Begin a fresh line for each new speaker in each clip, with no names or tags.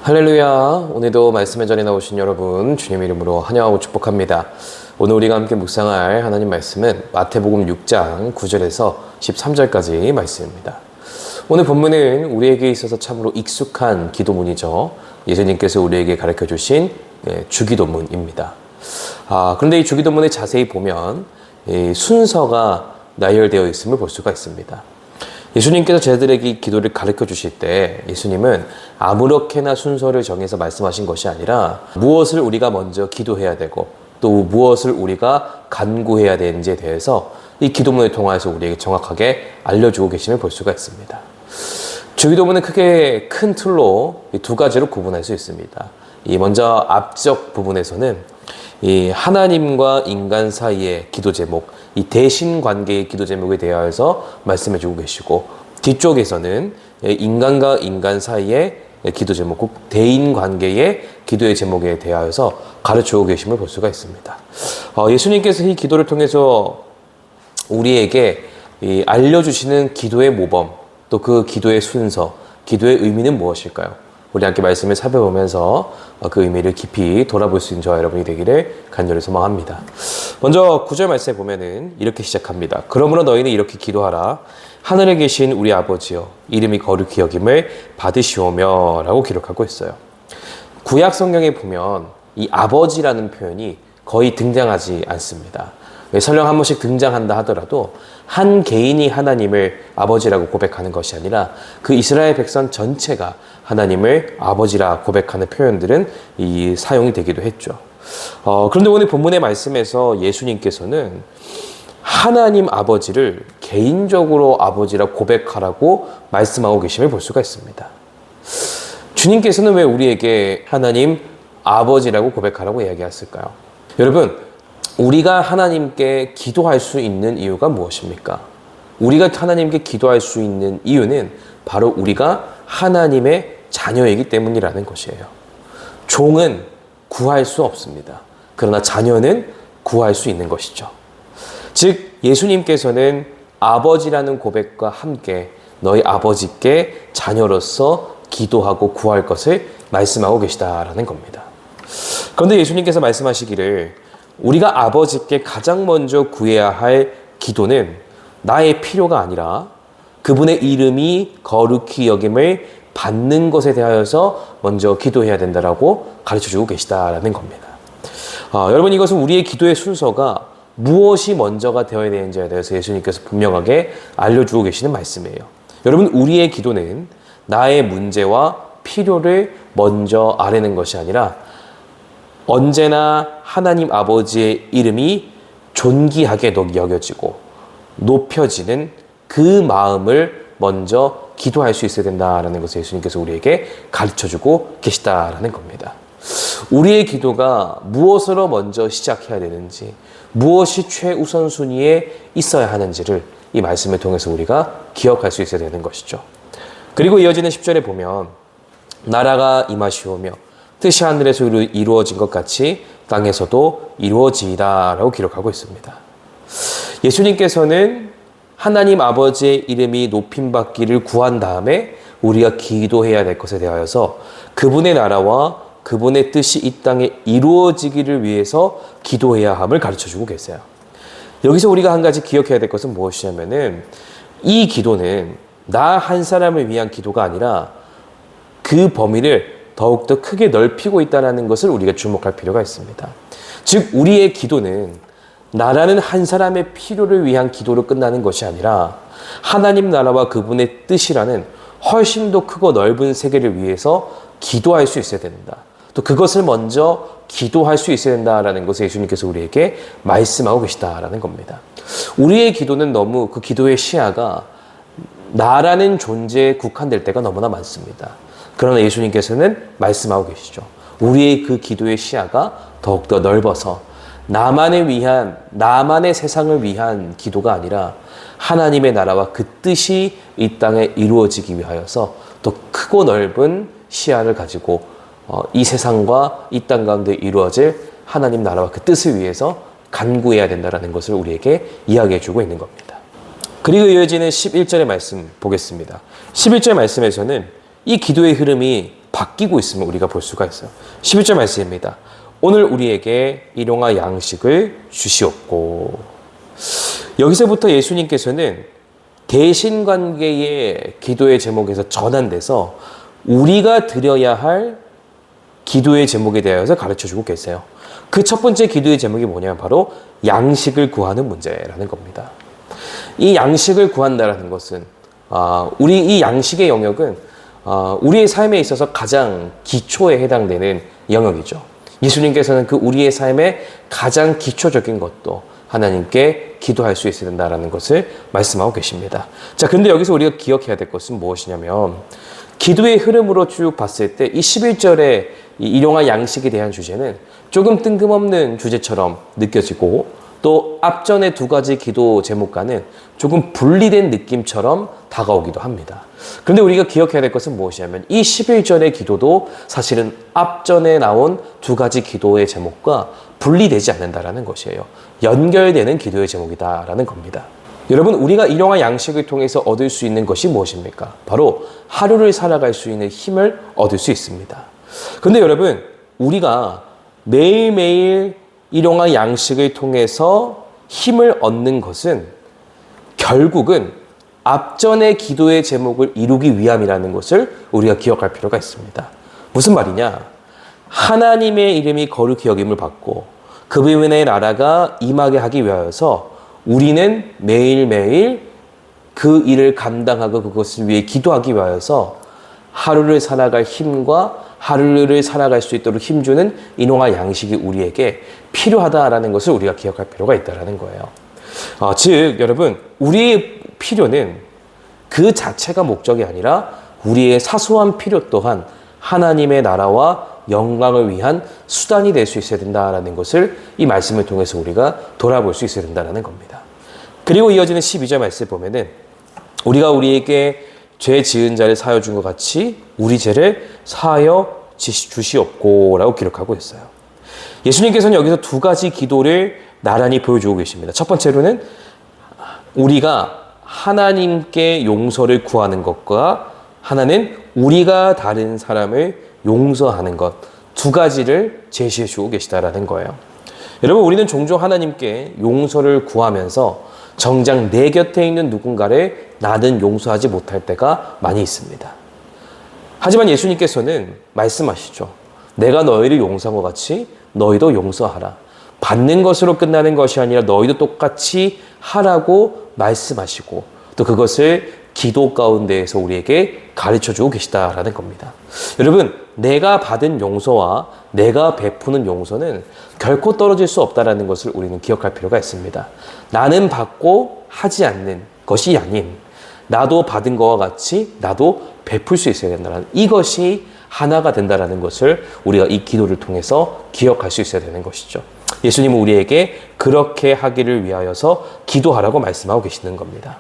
할렐루야. 오늘도 말씀의 전에 나오신 여러분 주님 이름으로 환영하고 축복합니다. 오늘 우리가 함께 묵상할 하나님 말씀은 마태복음 6장 9절에서 13절까지 말씀입니다. 오늘 본문은 우리에게 있어서 참으로 익숙한 기도문이죠. 예수님께서 우리에게 가르쳐 주신 주기도문입니다. 그런데 이 주기도문을 자세히 보면 이 순서가 나열되어 있음을 볼 수가 있습니다. 예수님께서 저희들에게 기도를 가르쳐 주실 때 예수님은 아무렇게나 순서를 정해서 말씀하신 것이 아니라 무엇을 우리가 먼저 기도해야 되고 또 무엇을 우리가 간구해야 되는지에 대해서 이 기도문을 통해서 우리에게 정확하게 알려주고 계심을 볼 수가 있습니다. 주기도문은 크게 큰 틀로 두 가지로 구분할 수 있습니다. 먼저 앞쪽 부분에서는 이 하나님과 인간 사이의 기도 제목, 이 대신 관계의 기도 제목에 대하여서 말씀해 주고 계시고, 뒤쪽에서는 인간과 인간 사이의 기도 제목, 꼭 대인 관계의 기도의 제목에 대하여서 가르치고 계심을 볼 수가 있습니다. 예수님께서 이 기도를 통해서 우리에게 알려주시는 기도의 모범, 또 그 기도의 순서, 기도의 의미는 무엇일까요? 우리 함께 말씀을 살펴보면서 그 의미를 깊이 돌아볼 수 있는 저와 여러분이 되기를 간절히 소망합니다. 먼저 9절 말씀에 보면은 이렇게 시작합니다. 그러므로 너희는 이렇게 기도하라. 하늘에 계신 우리 아버지여, 이름이 거룩히 여김을 받으시오며 라고 기록하고 있어요. 구약 성경에 보면 이 아버지라는 표현이 거의 등장하지 않습니다. 설령 한 번씩 등장한다 하더라도 한 개인이 하나님을 아버지라고 고백하는 것이 아니라 그 이스라엘 백성 전체가 하나님을 아버지라 고백하는 표현들은 사용이 되기도 했죠. 그런데 오늘 본문의 말씀에서 예수님께서는 하나님 아버지를 개인적으로 아버지라 고백하라고 말씀하고 계심을 볼 수가 있습니다. 주님께서는 왜 우리에게 하나님 아버지라고 고백하라고 이야기했을까요? 여러분, 우리가 하나님께 기도할 수 있는 이유가 무엇입니까? 우리가 하나님께 기도할 수 있는 이유는 바로 우리가 하나님의 자녀이기 때문이라는 것이에요. 종은 구할 수 없습니다. 그러나 자녀는 구할 수 있는 것이죠. 즉 예수님께서는 아버지라는 고백과 함께 너희 아버지께 자녀로서 기도하고 구할 것을 말씀하고 계시다라는 겁니다. 그런데 예수님께서 말씀하시기를 우리가 아버지께 가장 먼저 구해야 할 기도는 나의 필요가 아니라 그분의 이름이 거룩히 여김을 받는 것에 대하여서 먼저 기도해야 된다라고 가르쳐주고 계시다라는 겁니다. 여러분, 이것은 우리의 기도의 순서가 무엇이 먼저가 되어야 되는지에 대해서 예수님께서 분명하게 알려주고 계시는 말씀이에요. 여러분, 우리의 기도는 나의 문제와 필요를 먼저 아뢰는 것이 아니라 언제나 하나님 아버지의 이름이 존귀하게 여겨지고 높여지는 그 마음을 먼저 기도할 수 있어야 된다라는 것을 예수님께서 우리에게 가르쳐주고 계시다라는 겁니다. 우리의 기도가 무엇으로 먼저 시작해야 되는지, 무엇이 최우선순위에 있어야 하는지를 이 말씀을 통해서 우리가 기억할 수 있어야 되는 것이죠. 그리고 이어지는 10절에 보면 나라가 임하시오며 뜻이 하늘에서 이루어진 것 같이 땅에서도 이루어지이다 라고 기록하고 있습니다. 예수님께서는 하나님 아버지의 이름이 높임받기를 구한 다음에 우리가 기도해야 될 것에 대하여서 그분의 나라와 그분의 뜻이 이 땅에 이루어지기를 위해서 기도해야 함을 가르쳐주고 계세요. 여기서 우리가 한 가지 기억해야 될 것은 무엇이냐면은 이 기도는 나 한 사람을 위한 기도가 아니라 그 범위를 더욱더 크게 넓히고 있다는 것을 우리가 주목할 필요가 있습니다. 즉 우리의 기도는 나라는 한 사람의 필요를 위한 기도로 끝나는 것이 아니라 하나님 나라와 그분의 뜻이라는 훨씬 더 크고 넓은 세계를 위해서 기도할 수 있어야 된다. 또 그것을 먼저 기도할 수 있어야 된다라는 것을 예수님께서 우리에게 말씀하고 계시다라는 겁니다. 우리의 기도는 너무 그 기도의 시야가 나라는 존재에 국한될 때가 너무나 많습니다. 그러나 예수님께서는 말씀하고 계시죠. 우리의 그 기도의 시야가 더욱더 넓어서 나만의 세상을 위한 기도가 아니라 하나님의 나라와 그 뜻이 이 땅에 이루어지기 위하여서 더 크고 넓은 시야를 가지고 이 세상과 이 땅 가운데 이루어질 하나님 나라와 그 뜻을 위해서 간구해야 된다는 것을 우리에게 이야기해 주고 있는 겁니다. 그리고 이어지는 11절의 말씀 보겠습니다. 11절 말씀에서는 이 기도의 흐름이 바뀌고 있음을 우리가 볼 수가 있어요. 11절 말씀입니다. 오늘 우리에게 일용할 양식을 주시옵고. 여기서부터 예수님께서는 대신관계의 기도의 제목에서 전환돼서 우리가 드려야 할 기도의 제목에 대해서 가르쳐주고 계세요. 그 첫 번째 기도의 제목이 뭐냐면 바로 양식을 구하는 문제라는 겁니다. 이 양식을 구한다라는 것은 우리 이 양식의 영역은 우리의 삶에 있어서 가장 기초에 해당되는 영역이죠. 예수님께서는 그 우리의 삶의 가장 기초적인 것도 하나님께 기도할 수 있어야 된다는 것을 말씀하고 계십니다. 자, 근데 여기서 우리가 기억해야 될 것은 무엇이냐면 기도의 흐름으로 쭉 봤을 때 이 11절의 이 일용할 양식에 대한 주제는 조금 뜬금없는 주제처럼 느껴지고 또 앞전의 두 가지 기도 제목과는 조금 분리된 느낌처럼 다가오기도 합니다. 그런데 우리가 기억해야 될 것은 무엇이냐면 이 11절의 기도도 사실은 앞전에 나온 두 가지 기도의 제목과 분리되지 않는다라는 것이에요. 연결되는 기도의 제목이다라는 겁니다. 여러분, 우리가 일용할 양식을 통해서 얻을 수 있는 것이 무엇입니까? 바로 하루를 살아갈 수 있는 힘을 얻을 수 있습니다. 그런데 여러분, 우리가 매일매일 일용할 양식을 통해서 힘을 얻는 것은 결국은 앞전의 기도의 제목을 이루기 위함이라는 것을 우리가 기억할 필요가 있습니다. 무슨 말이냐? 하나님의 이름이 거룩히 여김을 받고 그분의 나라가 임하게 하기 위하여서 우리는 매일매일 그 일을 감당하고 그것을 위해 기도하기 위하여서 하루를 살아갈 힘과 하루를 살아갈 수 있도록 힘주는 일용할 양식이 우리에게 필요하다라는 것을 우리가 기억할 필요가 있다는 거예요. 즉 여러분, 우리의 필요는 그 자체가 목적이 아니라 우리의 사소한 필요 또한 하나님의 나라와 영광을 위한 수단이 될 수 있어야 된다는 것을 이 말씀을 통해서 우리가 돌아볼 수 있어야 된다는 겁니다. 그리고 이어지는 12절 말씀을 보면은 우리가 우리에게 죄 지은 자를 사하여 준 것 같이 우리 죄를 사하여 주시옵고 라고 기록하고 있어요. 예수님께서는 여기서 두 가지 기도를 나란히 보여주고 계십니다. 첫 번째로는 우리가 하나님께 용서를 구하는 것과 하나는 우리가 다른 사람을 용서하는 것, 두 가지를 제시해 주고 계시다라는 거예요. 여러분, 우리는 종종 하나님께 용서를 구하면서 정작 내 곁에 있는 누군가를 나는 용서하지 못할 때가 많이 있습니다. 하지만 예수님께서는 말씀하시죠. 내가 너희를 용서한 것 같이 너희도 용서하라. 받는 것으로 끝나는 것이 아니라 너희도 똑같이 하라고 말씀하시고 또 그것을 기도 가운데에서 우리에게 가르쳐주고 계시다라는 겁니다. 여러분, 내가 받은 용서와 내가 베푸는 용서는 결코 떨어질 수 없다는 것을 우리는 기억할 필요가 있습니다. 나는 받고 하지 않는 것이 아닌 나도 받은 것과 같이 나도 베풀 수 있어야 된다는 이것이 하나가 된다는 것을 우리가 이 기도를 통해서 기억할 수 있어야 되는 것이죠. 예수님은 우리에게 그렇게 하기를 위하여서 기도하라고 말씀하고 계시는 겁니다.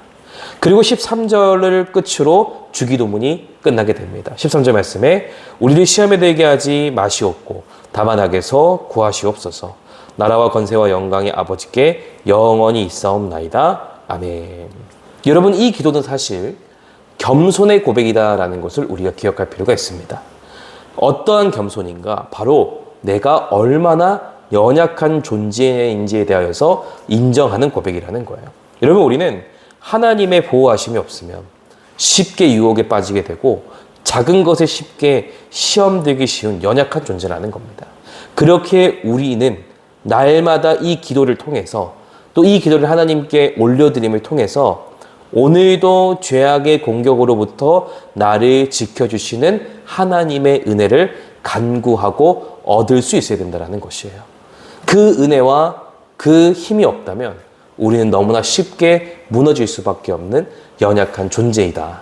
그리고 13절을 끝으로 주기도문이 끝나게 됩니다. 13절 말씀에 우리를 시험에 들게 하지 마시옵고 다만 악에서 구하시옵소서. 나라와 권세와 영광이 아버지께 영원히 있사옵나이다. 아멘. 여러분, 이 기도는 사실 겸손의 고백이다라는 것을 우리가 기억할 필요가 있습니다. 어떠한 겸손인가? 바로 내가 얼마나 연약한 존재인지에 대하여서 인정하는 고백이라는 거예요. 여러분, 우리는 하나님의 보호하심이 없으면 쉽게 유혹에 빠지게 되고 작은 것에 쉽게 시험 들기 쉬운 연약한 존재라는 겁니다. 그렇게 우리는 날마다 이 기도를 통해서 또 이 기도를 하나님께 올려드림을 통해서 오늘도 죄악의 공격으로부터 나를 지켜주시는 하나님의 은혜를 간구하고 얻을 수 있어야 된다는 것이에요. 그 은혜와 그 힘이 없다면 우리는 너무나 쉽게 무너질 수밖에 없는 연약한 존재이다.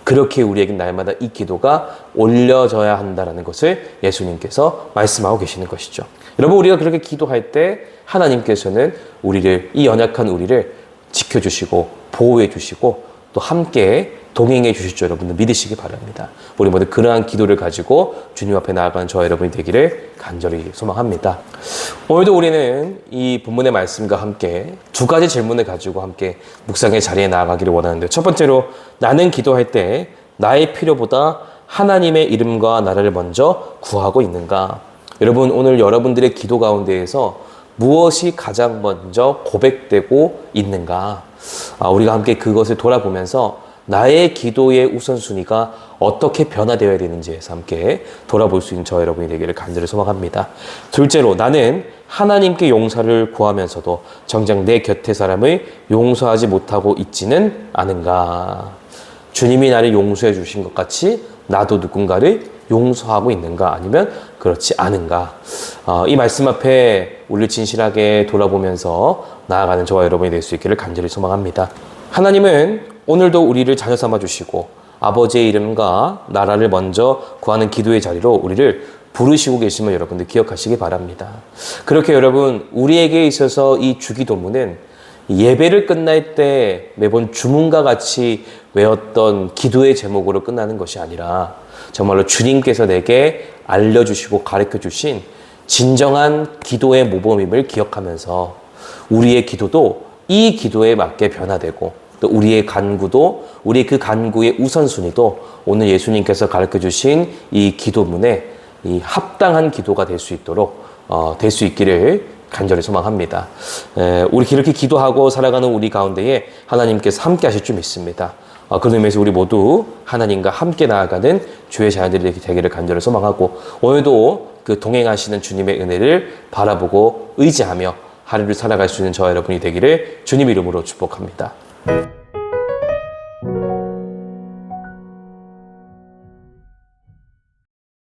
그렇게 우리에게 날마다 이 기도가 올려져야 한다는 것을 예수님께서 말씀하고 계시는 것이죠. 여러분, 우리가 그렇게 기도할 때 하나님께서는 이 연약한 우리를 지켜주시고 보호해 주시고 또 함께 동행해 주실 줄 여러분들 믿으시기 바랍니다. 우리 모두 그러한 기도를 가지고 주님 앞에 나아가는 저와 여러분이 되기를 간절히 소망합니다. 오늘도 우리는 이 본문의 말씀과 함께 두 가지 질문을 가지고 함께 묵상의 자리에 나아가기를 원하는데요. 첫 번째로, 나는 기도할 때 나의 필요보다 하나님의 이름과 나라를 먼저 구하고 있는가? 여러분, 오늘 여러분들의 기도 가운데에서 무엇이 가장 먼저 고백되고 있는가? 우리가 함께 그것을 돌아보면서 나의 기도의 우선순위가 어떻게 변화되어야 되는지에서 함께 돌아볼 수 있는 저 여러분이 되기를 간절히 소망합니다. 둘째로, 나는 하나님께 용서를 구하면서도 정작 내 곁의 사람을 용서하지 못하고 있지는 않은가? 주님이 나를 용서해 주신 것 같이 나도 누군가를 용서하고 있는가? 아니면 그렇지 않은가? 이 말씀 앞에 우리를 진실하게 돌아보면서 나아가는 저와 여러분이 될 수 있기를 간절히 소망합니다. 하나님은 오늘도 우리를 자녀 삼아 주시고 아버지의 이름과 나라를 먼저 구하는 기도의 자리로 우리를 부르시고 계심을 여러분들 기억하시기 바랍니다. 그렇게 여러분, 우리에게 있어서 이 주기도문은 예배를 끝날 때 매번 주문과 같이 외웠던 기도의 제목으로 끝나는 것이 아니라 정말로 주님께서 내게 알려주시고 가르쳐주신 진정한 기도의 모범임을 기억하면서 우리의 기도도 이 기도에 맞게 변화되고 또 우리의 간구도, 우리의 그 간구의 우선순위도 오늘 예수님께서 가르쳐주신 이 기도문에 이 합당한 기도가 될 수 있도록 될 수 있기를 간절히 소망합니다. 우리 이렇게 기도하고 살아가는 우리 가운데에 하나님께서 함께 하실 줄 믿습니다. 그런 의미에서 우리 모두 하나님과 함께 나아가는 주의 자녀들이 되기를 간절히 소망하고 오늘도 그 동행하시는 주님의 은혜를 바라보고 의지하며 하루를 살아갈 수 있는 저와 여러분이 되기를 주님 이름으로 축복합니다.